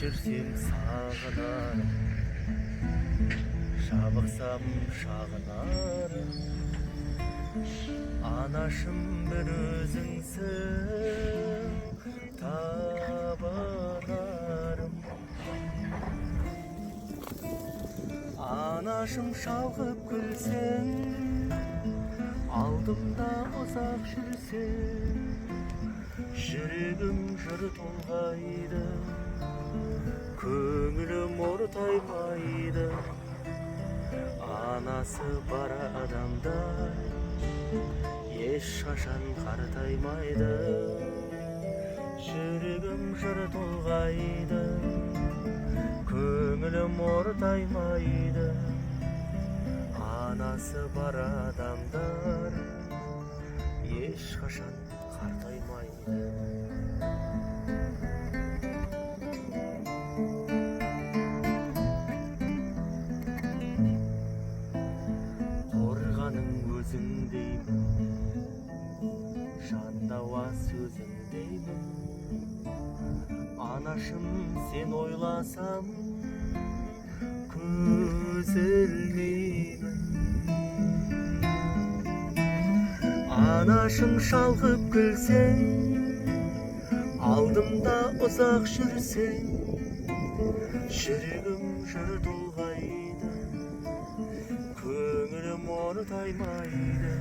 жүрсем сағынарым, жабықсам шағынарым, анашым бір өзіңсің табанарым. Анашым шалқып күлсең, алдымда ұзақ жүрсең, жүрегім жыр толғайды, көңілім ортаймайды. Анасы бар адамдар ешқашан қартаймайды. Жүрегім жыр толғайды, көңілім ортаймайды. Анасы бар адамдар ешқашан қартаймайды. Қорғаның өзіңдеймін, жандауа сөзіңдеймін. Анашым, сен ойласам көз ілмеймін. Анашым шалқып күлсең, алдымда ұзақ жүрсең, жүрегім жыр толғайды, көңілім ортаймайды.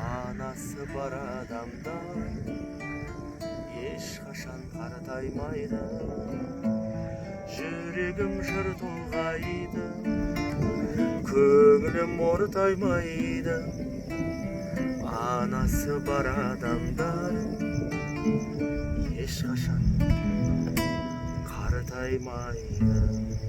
Анасы бар адамдар ешқашан қартаймайды. Жүрегім жыр толғайды, көңілім ортаймайды. Анасы бар адамдар ешқашан қартаймайды.